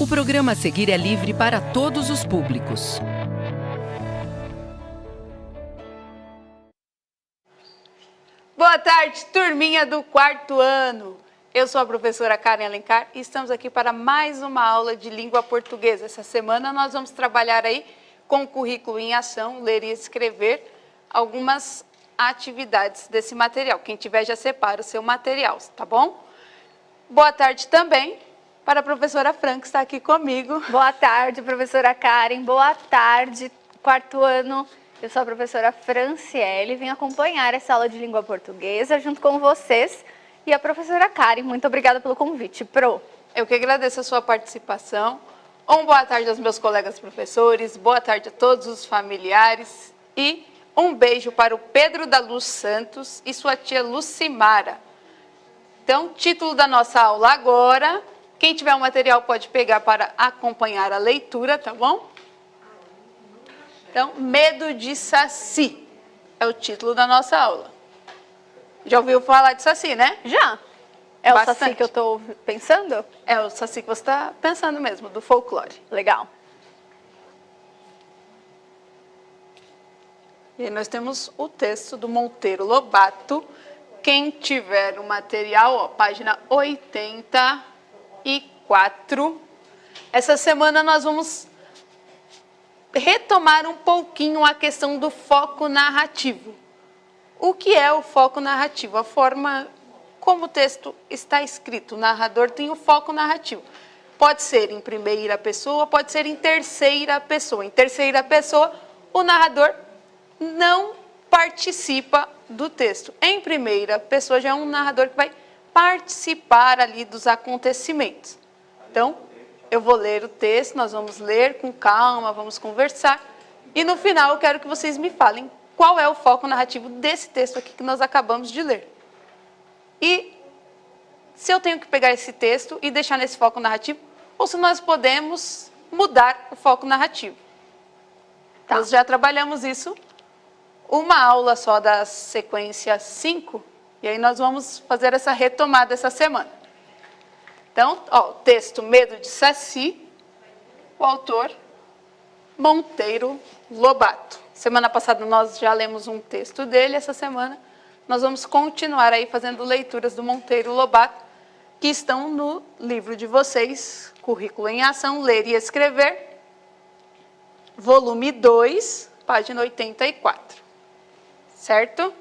O programa a seguir é livre para todos os públicos. Boa tarde, turminha do quarto ano. Eu sou a professora Karen Alencar e estamos aqui para mais uma aula de língua portuguesa. Essa semana nós vamos trabalhar aí com o currículo em ação, ler e escrever algumas atividades desse material. Quem tiver já separa o seu material, tá bom? Boa tarde também para a professora Fran, que está aqui comigo. Boa tarde, professora Karen. Boa tarde, quarto ano. Eu sou a professora Franciele, vim acompanhar essa aula de língua portuguesa junto com vocês e a professora Karen. Muito obrigada pelo convite, Pro. Eu que agradeço a sua participação. Boa tarde aos meus colegas professores, boa tarde a todos os familiares e um beijo para o Pedro da Luz Santos e sua tia Lucimara. Então, título da nossa aula agora. Quem tiver um material pode pegar para acompanhar a leitura, tá bom? Então, Medo de Saci é o título da nossa aula. Já ouviu falar de Saci, né? Já. É Bastante. o Saci que eu estou pensando? É o Saci que você está pensando mesmo, do folclore. Legal. E aí nós temos o texto do Monteiro Lobato. Quem tiver o material, ó, página 84. Essa semana nós vamos retomar um pouquinho a questão do foco narrativo. O que é o foco narrativo? A forma como o texto está escrito. O narrador tem o foco narrativo. Pode ser em primeira pessoa, pode ser em terceira pessoa. Em terceira pessoa, o narrador não participa do texto. Em primeira pessoa, já é um narrador que vai participar ali dos acontecimentos. Então, eu vou ler o texto, nós vamos ler com calma, vamos conversar. E no final, eu quero que vocês me falem qual é o foco narrativo desse texto aqui que nós acabamos de ler. E se eu tenho que pegar esse texto e deixar nesse foco narrativo, ou se nós podemos mudar o foco narrativo. Tá. Nós já trabalhamos isso, uma aula só da sequência 5, e aí nós vamos fazer essa retomada essa semana. Então, ó, o texto Medo de Saci, o autor Monteiro Lobato. Semana passada nós já lemos um texto dele, essa semana nós vamos continuar aí fazendo leituras do Monteiro Lobato, que estão no livro de vocês, Currículo em Ação, Ler e Escrever, volume 2, página 84. Certo?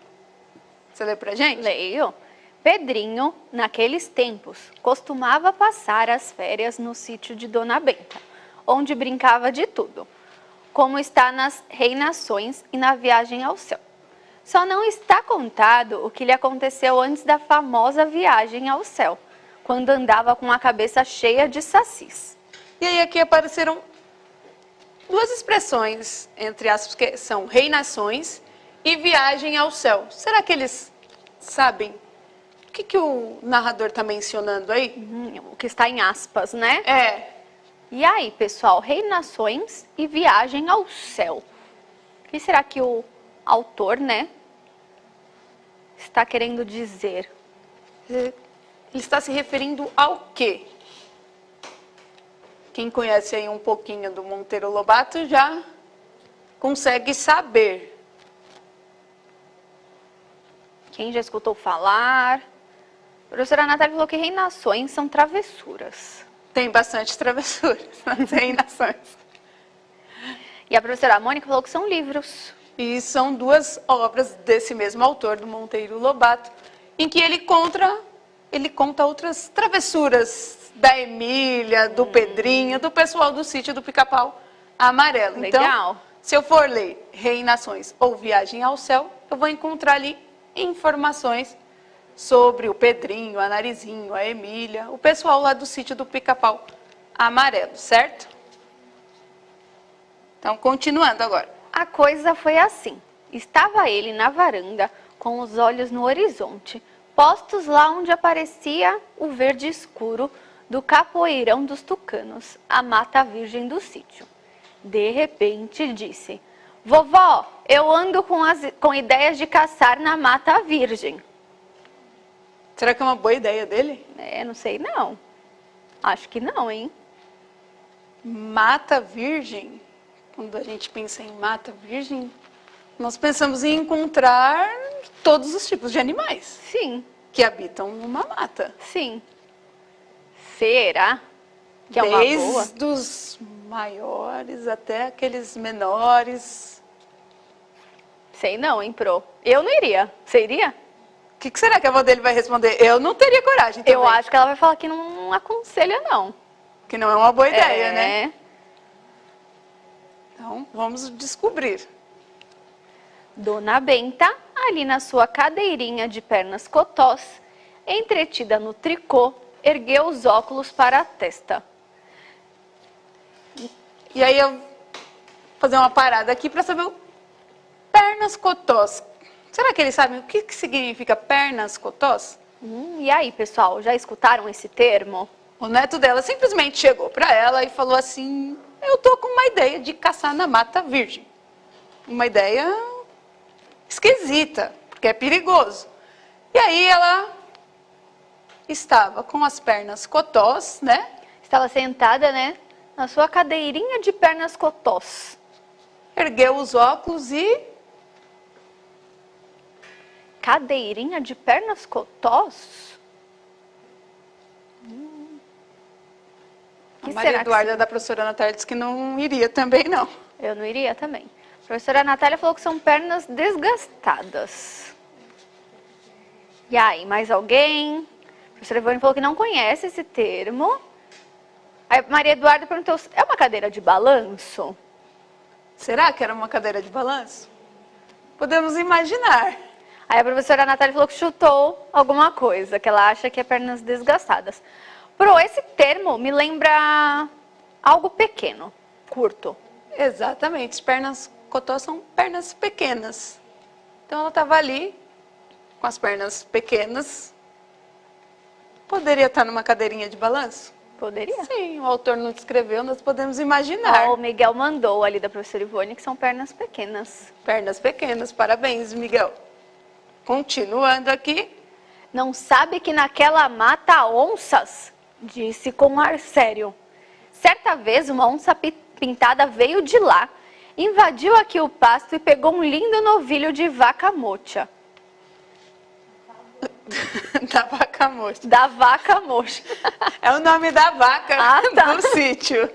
Você lê pra gente? Leio. Pedrinho, naqueles tempos, costumava passar as férias no sítio de Dona Benta, onde brincava de tudo, como está nas Reinações e na Viagem ao Céu. Só não está contado o que lhe aconteceu antes da famosa Viagem ao Céu, quando andava com a cabeça cheia de sacis. E aí aqui apareceram duas expressões, entre aspas, que são Reinações e Viagem ao Céu. Será que eles sabem o que o narrador está mencionando aí? O que está em aspas, né? É. E aí, pessoal, Reinações e Viagem ao Céu. O que será que o autor, né, está querendo dizer? Ele está se referindo ao quê? Quem conhece aí um pouquinho do Monteiro Lobato já consegue saber. Quem já escutou falar? A professora Natália falou que reinações são travessuras. Tem bastante travessuras nas reinações. E a professora Mônica falou que são livros. E são duas obras desse mesmo autor, do Monteiro Lobato, em que ele conta outras travessuras da Emília, do Pedrinho, do pessoal do sítio do Pica-Pau Amarelo. Legal. Então, se eu for ler Reinações ou Viagem ao Céu, eu vou encontrar ali informações sobre o Pedrinho, a Narizinho, a Emília, o pessoal lá do sítio do Pica-Pau Amarelo, certo? Então, continuando agora. A coisa foi assim. Estava ele na varanda, com os olhos no horizonte, postos lá onde aparecia o verde escuro do capoeirão dos tucanos, a mata virgem do sítio. De repente disse: vovó, eu ando com ideias de caçar na mata virgem. Será que é uma boa ideia dele? Não sei não. Acho que não, hein? Mata virgem, quando a gente pensa em mata virgem, nós pensamos em encontrar todos os tipos de animais Sim, que habitam numa mata. sim. Será que é uma boa? Desde os maiores até aqueles menores. Sei não, hein, Pro? Eu não iria. Você iria? O que será que a avó dele vai responder? Eu não teria coragem também. Eu acho que ela vai falar que não aconselha, não. Que não é uma boa ideia, né? É. Então, vamos descobrir. Dona Benta, ali na sua cadeirinha de pernas cotós, entretida no tricô, ergueu os óculos para a testa. E aí eu vou fazer uma parada aqui para saber o pernas cotós. Será que eles sabem o que significa pernas cotós? E aí, pessoal, já escutaram esse termo? O neto dela simplesmente chegou para ela e falou assim: eu tô com uma ideia de caçar na mata virgem. Uma ideia esquisita, porque é perigoso. E aí ela estava com as pernas cotós, né? Estava sentada, né, na sua cadeirinha de pernas cotós. Ergueu os óculos e... Cadeirinha de pernas cotós? A Maria Eduarda da professora Natália disse que não iria também, não. Eu não iria também. A professora Natália falou que são pernas desgastadas. E aí, mais alguém? A professora Ivone falou que não conhece esse termo. Aí Maria Eduarda perguntou, é uma cadeira de balanço? Será que era uma cadeira de balanço? Podemos imaginar. Aí a professora Natália falou que chutou alguma coisa, que ela acha que é pernas desgastadas. Pro, esse termo me lembra algo pequeno, curto. Exatamente, as pernas cotós são pernas pequenas. Então ela estava ali, com as pernas pequenas. Poderia estar numa cadeirinha de balanço? Poderia? Sim, o autor não descreveu, nós podemos imaginar. Ó, o Miguel mandou ali da professora Ivone que são pernas pequenas. Pernas pequenas, parabéns, Miguel. Continuando aqui. Não sabe que naquela mata há onças? Disse com ar sério. Certa vez uma onça pintada veio de lá, invadiu aqui o pasto e pegou um lindo novilho de vaca mocha. Da vaca mocha. Da vaca mocha. É o nome da vaca tá. do sítio.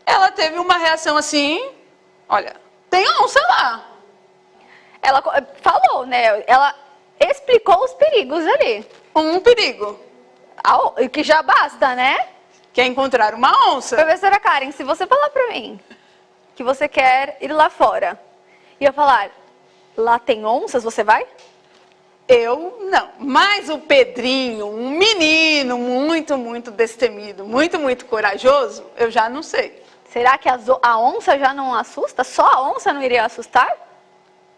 Ela teve uma reação assim, olha, tem onça lá. Ela falou, né? Ela explicou os perigos ali. Um perigo, Que já basta, né? que é encontrar uma onça. Professora Karen, se você falar pra mim que você quer ir lá fora e eu falar, lá tem onças, você vai? Eu não, mas o Pedrinho, um menino muito destemido, muito corajoso, eu já não sei. Será que a onça já não assusta? Só a onça não iria assustar?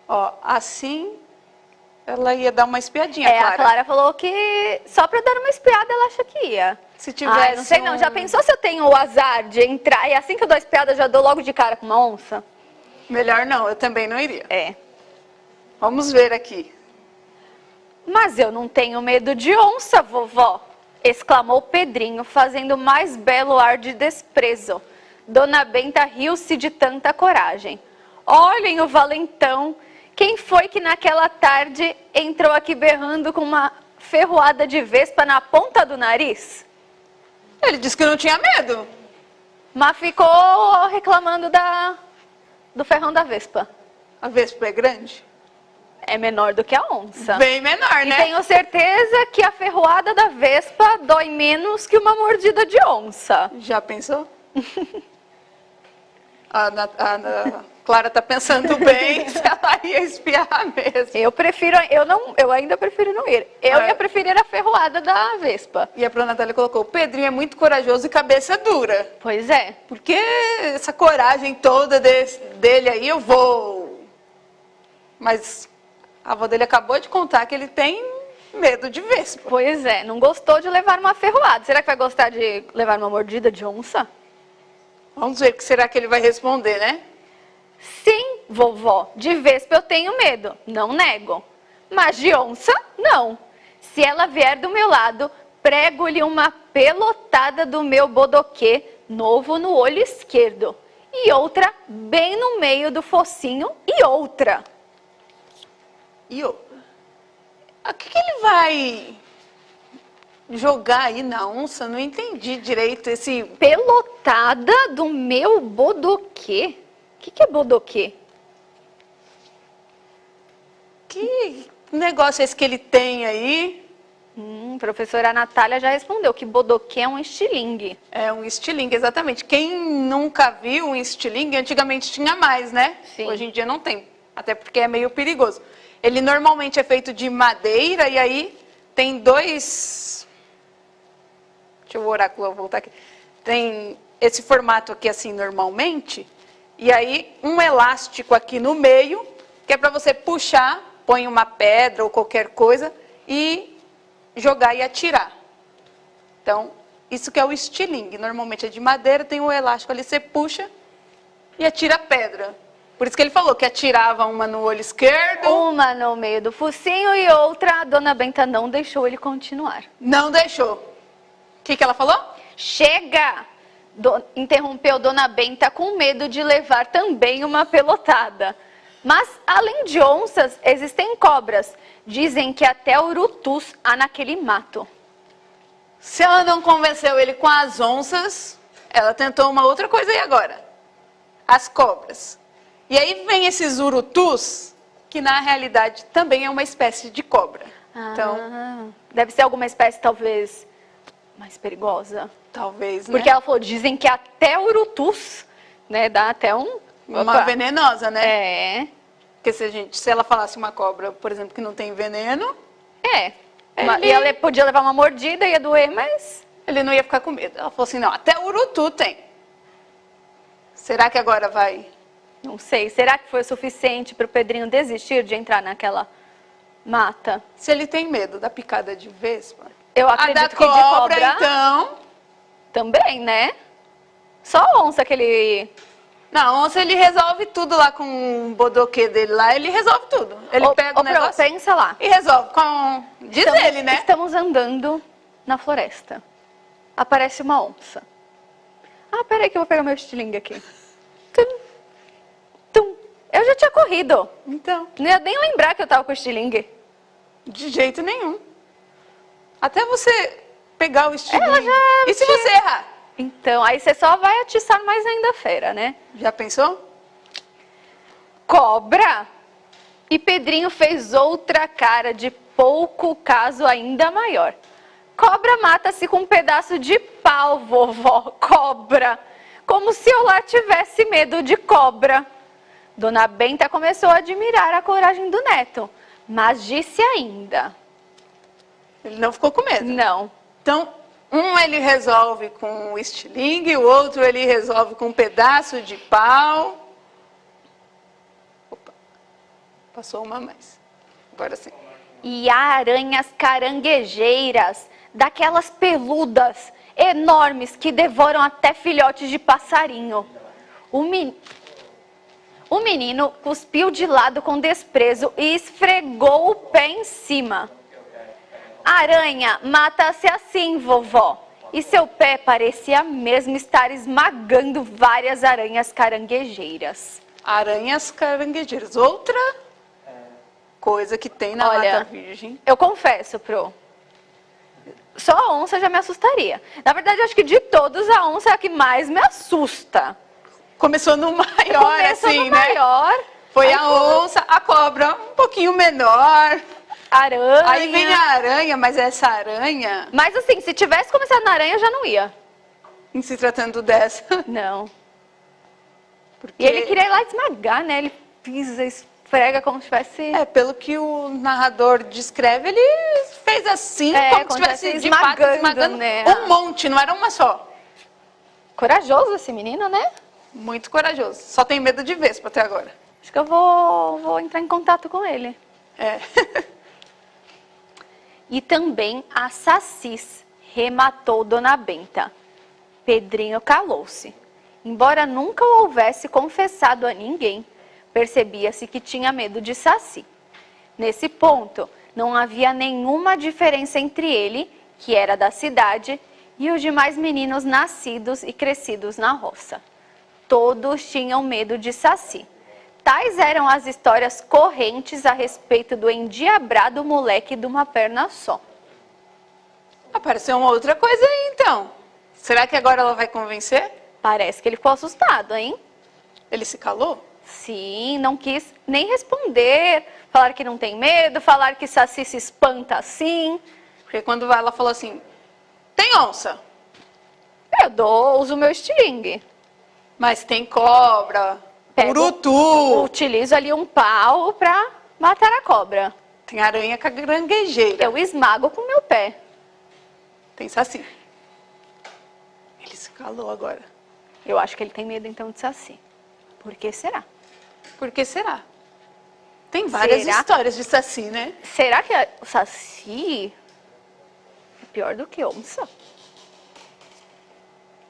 Ó, assim ela ia dar uma espiadinha, A Clara falou que só pra dar uma espiada ela acha que ia. Se tivesse não sei não, já pensou se eu tenho o azar de entrar e assim que eu dou a espiada eu já dou logo de cara com uma onça? Melhor não, eu também não iria. É. Vamos ver aqui. Mas eu não tenho medo de onça, vovó, exclamou Pedrinho, fazendo mais belo ar de desprezo. Dona Benta riu-se de tanta coragem. Olhem o valentão. Quem foi que naquela tarde entrou aqui berrando com uma ferroada de vespa na ponta do nariz? Ele disse que não tinha medo. Mas ficou reclamando do ferrão da vespa. A vespa é grande? É menor do que a onça. Bem menor, E né? tenho certeza que a ferroada da vespa dói menos que uma mordida de onça. Já pensou? A Clara tá pensando bem se ela ia espiar mesmo. Eu ainda prefiro não ir. Eu ia preferir a ferroada da vespa. E a Pro Natália colocou, o Pedrinho é muito corajoso e cabeça dura. Pois é. Porque essa coragem toda dele aí, eu vou. Mas a avó dele acabou de contar que ele tem medo de vespa. Pois é, não gostou de levar uma ferroada. Será que vai gostar de levar uma mordida de onça? Vamos ver o que será que ele vai responder, né? Sim, vovó, de vespa eu tenho medo, não nego. Mas de onça, não. Se ela vier do meu lado, prego-lhe uma pelotada do meu bodoquê novo no olho esquerdo, e outra bem no meio do focinho, e outra. E o que ele vai jogar aí na onça? Não entendi direito esse... Pelotada do meu bodoquê? O que é bodoquê? Que negócio é esse que ele tem aí? Professora Natália já respondeu que bodoquê é um estilingue. É um estilingue, exatamente. Quem nunca viu um estilingue, antigamente tinha mais, né? Sim. Hoje em dia não tem, até porque é meio perigoso. Ele normalmente é feito de madeira e aí tem dois... Deixa o oráculo voltar aqui. Tem esse formato aqui assim normalmente, e aí um elástico aqui no meio, que é para você puxar, põe uma pedra ou qualquer coisa e jogar e atirar. Então, isso que é o estilingue. Normalmente é de madeira, tem o elástico ali, você puxa e atira a pedra. Por isso que ele falou que atirava uma no olho esquerdo. Uma no meio do focinho e outra, a dona Benta não deixou ele continuar. Não deixou. O que ela falou? Chega! Interrompeu dona Benta com medo de levar também uma pelotada. Mas, além de onças, existem cobras. Dizem que até urutus há naquele mato. Se ela não convenceu ele com as onças, ela tentou uma outra coisa aí agora. As cobras. E aí vem esses urutus, que na realidade também é uma espécie de cobra. Então, deve ser alguma espécie talvez mais perigosa. Talvez, né? Porque ela falou, dizem que até urutus, né, dá até uma venenosa, né? É. Porque se ela falasse uma cobra, por exemplo, que não tem veneno... E ela podia levar uma mordida, ia doer, mas... Ele não ia ficar com medo. Ela falou assim, não, até urutu tem. Será que agora vai? Não sei. Será que foi o suficiente para o Pedrinho desistir de entrar naquela mata? Se ele tem medo da picada de vespa... Eu acredito que de cobra, então... Também, né? Só a onça que ele... Na onça ele resolve tudo lá com o bodoquê dele lá, ele resolve tudo. Ele pega o negócio pensa lá. e resolve com... Diz ele, né? Estamos andando na floresta. Aparece uma onça. Peraí que eu vou pegar meu estilingue aqui. Tum, tum. Eu já tinha corrido. Então, Não ia nem lembrar que eu tava com o estilingue. de jeito nenhum. Até você pegar o estilingue. Ela já E se você errar? Então, aí você só vai atiçar mais ainda a fera, né? Já pensou? Cobra! E Pedrinho fez outra cara de pouco caso ainda maior. Cobra mata-se com um pedaço de pau, vovó. Cobra! Como se eu lá tivesse medo de cobra. Dona Benta começou a admirar a coragem do neto, mas disse ainda... Ele não ficou com medo. Não. Então, um ele resolve com o estilingue, o outro ele resolve com um pedaço de pau. Opa, passou uma a mais. Agora sim. E aranhas caranguejeiras, daquelas peludas, enormes, que devoram até filhotes de passarinho. O menino cuspiu de lado com desprezo e esfregou o pé em cima. Aranha mata-se assim, vovó. E seu pé parecia mesmo estar esmagando várias aranhas caranguejeiras. Aranhas caranguejeiras. Outra coisa que tem na Mata Virgem. Eu confesso, só a onça já me assustaria. Na verdade, eu acho que de todos, a onça é a que mais me assusta. Começou no maior, assim, né? Maior. Foi a onça, a cobra um pouquinho menor. Aranha. Aí vem a aranha, mas essa aranha... Mas assim, se tivesse começado na aranha, eu já não ia. Em se tratando dessa. Não. Porque... E ele queria ir lá esmagar, né? Ele pisa, esfrega como se tivesse... pelo que o narrador descreve, ele fez assim, como se estivesse de fato esmagando, né? Um monte, não era uma só. Corajoso esse menino, né? Muito corajoso. Só tem medo de vespa até agora. Acho que eu vou entrar em contato com ele. E também a Sacis rematou Dona Benta. Pedrinho calou-se. Embora nunca o houvesse confessado a ninguém, percebia-se que tinha medo de Saci. Nesse ponto, não havia nenhuma diferença entre ele que era da cidade, e os demais meninos nascidos e crescidos na roça. Todos tinham medo de Saci. Tais eram as histórias correntes a respeito do endiabrado moleque de uma perna só. Apareceu uma outra coisa aí, então. Será que agora ela vai convencer? Parece que ele ficou assustado, hein? Ele se calou? Sim, não quis nem responder, falar que não tem medo, falar que Saci se espanta assim. Porque quando ela falou assim, tem onça, Uso o meu estilingue. mas tem cobra, urutu, Utilizo ali um pau pra matar a cobra. tem aranha caranguejeira, Eu esmago com o meu pé. tem saci. Ele se calou agora. Eu acho que ele tem medo então de Saci. Por que será? Por que será? Tem várias Será? histórias de saci, né? Será que o Saci é pior do que onça?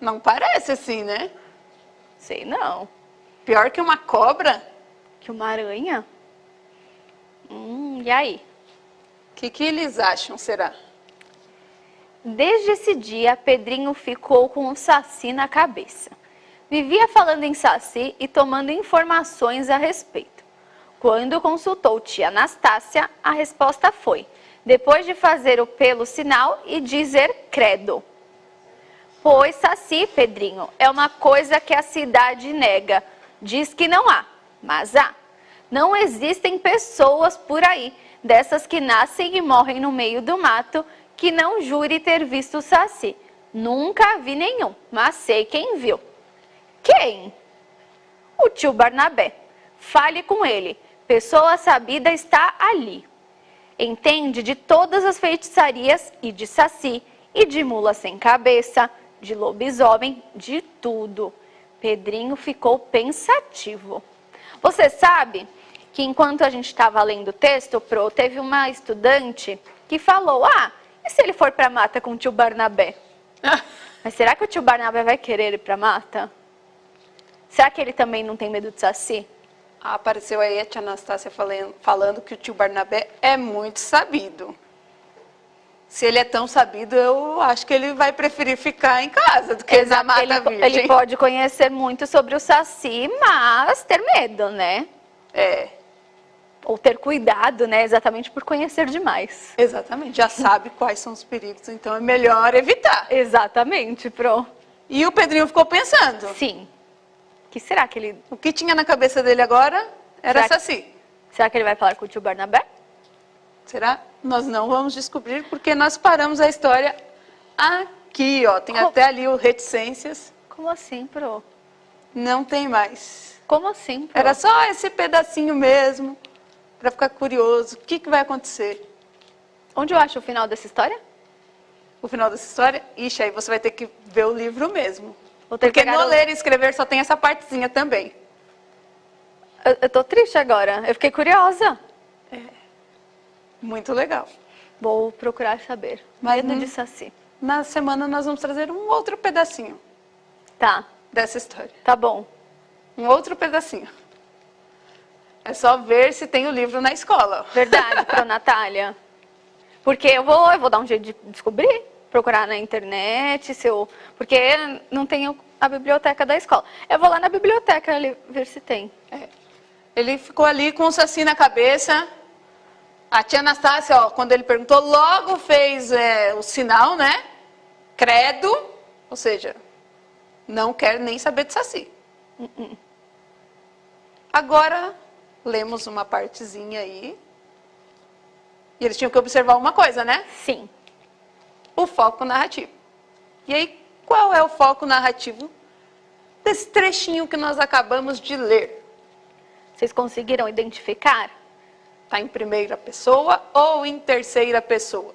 Não parece assim, né? Sei não. Pior que uma cobra? Que uma aranha? E aí? O que eles acham, será? Desde esse dia, Pedrinho ficou com o Saci na cabeça. Vivia falando em Saci e tomando informações a respeito. Quando consultou tia Anastácia, a resposta foi, depois de fazer o pelo sinal e dizer credo. Pois Saci, Pedrinho, é uma coisa que a cidade nega. Diz que não há, mas há. Não existem pessoas por aí, dessas que nascem e morrem no meio do mato, que não jure ter visto o Saci. Nunca vi nenhum, mas sei quem viu. Quem? O tio Barnabé. Fale com ele. Pessoa sabida está ali. Entende de todas as feitiçarias e de Saci, e de mula sem cabeça, de lobisomem, de tudo. Pedrinho ficou pensativo. Você sabe que enquanto a gente estava lendo o texto, teve uma estudante que falou, e se ele for para a mata com o tio Barnabé? Mas será que o tio Barnabé vai querer ir para a mata? Será que ele também não tem medo de Saci? Apareceu aí a tia Anastácia falando que o tio Barnabé é muito sabido. Se ele é tão sabido, eu acho que ele vai preferir ficar em casa do que na Mata Virgem. Ele pode conhecer muito sobre o Saci, mas ter medo, né? É. Ou ter cuidado, né? Exatamente por conhecer demais. Exatamente. Já sabe quais são os perigos, então é melhor evitar. Exatamente, E o Pedrinho ficou pensando. Sim. O que será que ele... O que tinha na cabeça dele agora era Saci. Será que ele vai falar com o tio Barnabé? Será? Nós não vamos descobrir, porque nós paramos a história aqui, ó. Tem até ali o reticências. Como assim, Não tem mais. Como assim, Era só esse pedacinho mesmo, para ficar curioso. O que vai acontecer? Onde eu acho o final dessa história? O final dessa história? Ixi, aí você vai ter que ver o livro mesmo. Porque no ler e escrever só tem essa partezinha também. Eu tô triste agora. Eu fiquei curiosa. Muito legal. Vou procurar saber. Medo de Saci. Na semana nós vamos trazer um outro pedacinho Tá. dessa história. Tá bom. Um outro pedacinho. É só ver se tem o livro na escola. Verdade, Natália. Porque eu vou dar um jeito de descobrir, procurar na internet, porque não tenho a biblioteca da escola. Eu vou lá na biblioteca ali ver se tem. Ele ficou ali com o Saci na cabeça. A tia Anastácia, ó, quando ele perguntou, logo fez o sinal, né? Credo, ou seja, não quer nem saber de Saci. Agora, lemos uma partezinha aí. E eles tinham que observar uma coisa, né? Sim. O foco narrativo. E aí, qual é o foco narrativo desse trechinho que nós acabamos de ler? Vocês conseguiram identificar? Está em primeira pessoa ou em terceira pessoa?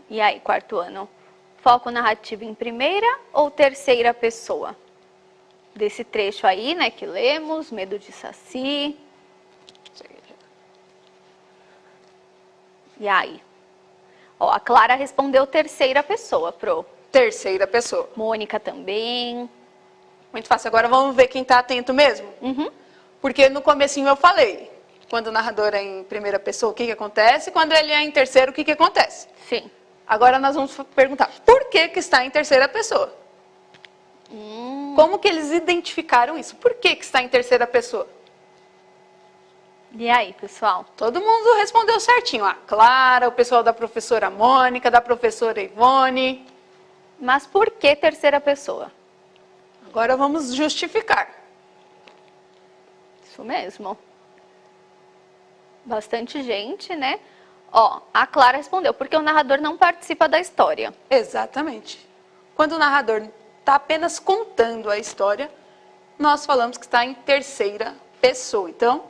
E aí, quarto ano? Foco narrativo em primeira ou terceira pessoa? Desse trecho aí, né, que lemos, medo de Saci. E aí? Ó, a Clara respondeu terceira pessoa, Terceira pessoa. Mônica também. Muito fácil. Agora vamos ver quem está atento mesmo? Porque no comecinho eu falei. Quando o narrador é em primeira pessoa, o que acontece? Quando ele é em terceiro, o que acontece? Sim. Agora nós vamos perguntar, por que que está em terceira pessoa? Como que eles identificaram isso? Por que que está em terceira pessoa? E aí, pessoal? Todo mundo respondeu certinho. A Clara, o pessoal da professora Mônica, da professora Ivone. Mas por que terceira pessoa? Agora vamos justificar. Isso mesmo. Bastante gente, né? Ó, a Clara respondeu, porque o narrador não participa da história. Exatamente. Quando o narrador está apenas contando a história, nós falamos que está em terceira pessoa. Então,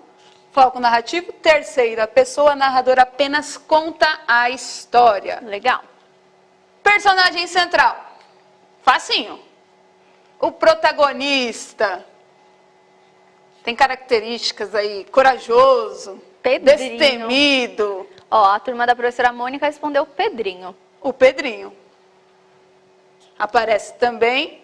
foco narrativo, terceira pessoa, narrador apenas conta a história. Legal. Personagem central. Facinho. O protagonista. Tem características aí, corajoso, Pedrinho. destemido. Ó, a turma da professora Mônica respondeu Pedrinho. O Pedrinho. Aparece também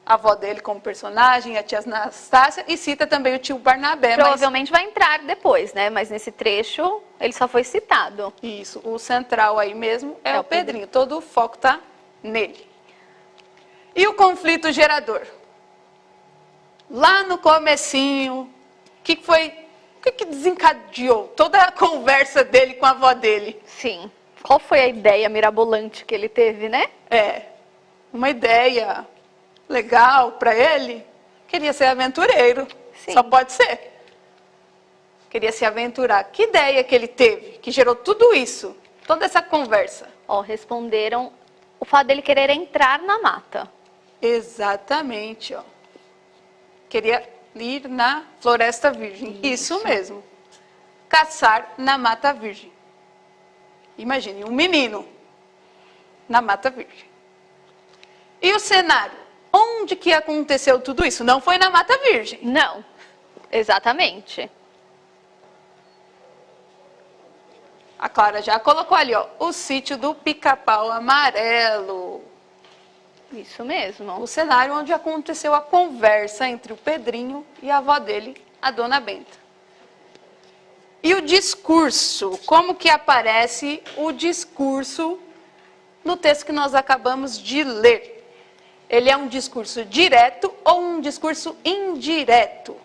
a avó dele como personagem, a tia Anastácia, e cita também o tio Barnabé. Provavelmente vai entrar depois, né? Mas nesse trecho ele só foi citado. Isso, o central aí mesmo é o Pedrinho. Todo o foco tá nele. E o conflito gerador? Lá no comecinho, o que desencadeou toda a conversa dele com a avó dele? Sim. Qual foi a ideia mirabolante que ele teve, né? Uma ideia legal para ele. Queria ser aventureiro. Sim. Só pode ser. Queria se aventurar. Que ideia que ele teve, que gerou tudo isso, toda essa conversa? Ó, responderam o fato dele querer entrar na mata. Exatamente, ó. Queria ir na Floresta Virgem. Isso mesmo. Caçar na Mata Virgem. Imagine, um menino na Mata Virgem. E o cenário? Onde que aconteceu tudo isso? Não foi na Mata Virgem. Não, exatamente. A Clara já colocou ali, ó, o sítio do Pica-Pau Amarelo. Isso mesmo. O cenário onde aconteceu a conversa entre o Pedrinho e a avó dele, a Dona Benta. E o discurso, como que aparece o discurso no texto que nós acabamos de ler? Ele é um discurso direto ou um discurso indireto?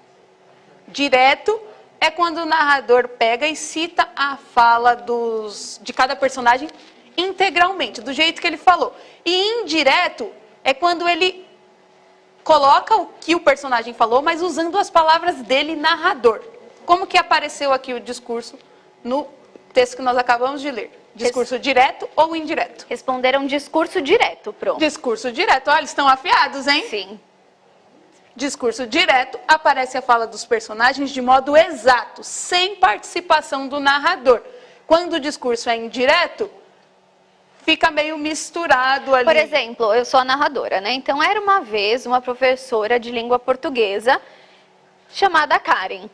Direto é quando o narrador pega e cita a fala de cada personagem integralmente, do jeito que ele falou. E indireto é quando ele coloca o que o personagem falou, mas usando as palavras dele, narrador. Como que apareceu aqui o discurso no texto que nós acabamos de ler? Discurso direto ou indireto? Responderam discurso direto, Pro. Discurso direto. Olha, eles estão afiados, hein? Sim. Discurso direto, aparece a fala dos personagens de modo exato, sem participação do narrador. Quando o discurso é indireto, fica meio misturado ali. Por exemplo, eu sou a narradora, né? Então, era uma vez uma professora de língua portuguesa chamada Karen.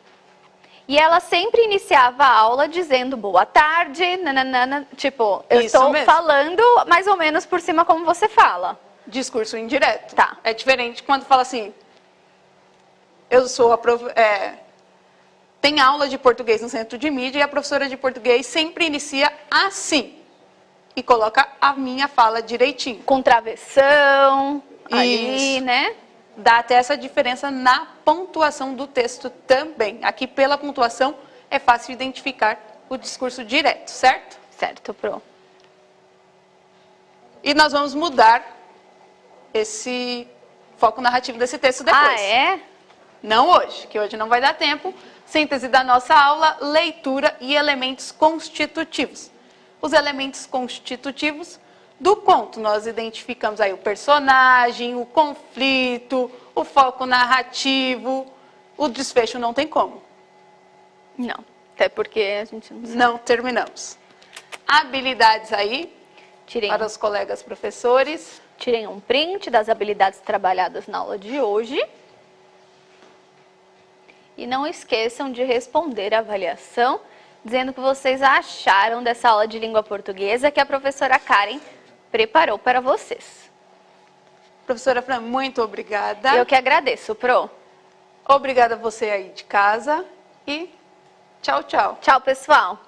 E ela sempre iniciava a aula dizendo boa tarde, nananana. Tipo, eu Isso estou mesmo. falando mais ou menos por cima como você fala. Discurso indireto. Tá. É diferente quando fala assim, eu sou a tem aula de português no centro de mídia e a professora de português sempre inicia assim. E coloca a minha fala direitinho. Com travessão, ali, Isso. né? Dá até essa diferença na pontuação do texto também. Aqui, pela pontuação, é fácil identificar o discurso direto, certo? Certo, Pro. E nós vamos mudar esse foco narrativo desse texto depois. Ah, é? Não hoje, que hoje não vai dar tempo. Síntese da nossa aula, leitura e elementos constitutivos. Os elementos constitutivos do conto. Nós identificamos aí o personagem, o conflito, o foco narrativo. O desfecho não tem como. Não, até porque a gente não sabe. Não terminamos. Habilidades aí Tirem, para os colegas professores. tirem um print das habilidades trabalhadas na aula de hoje. E não esqueçam de responder a avaliação, dizendo o que vocês acharam dessa aula de língua portuguesa que a professora Karen preparou para vocês. Professora Fran, muito obrigada. Eu que agradeço, Pro. Obrigada a você aí de casa e tchau, tchau. Tchau, pessoal.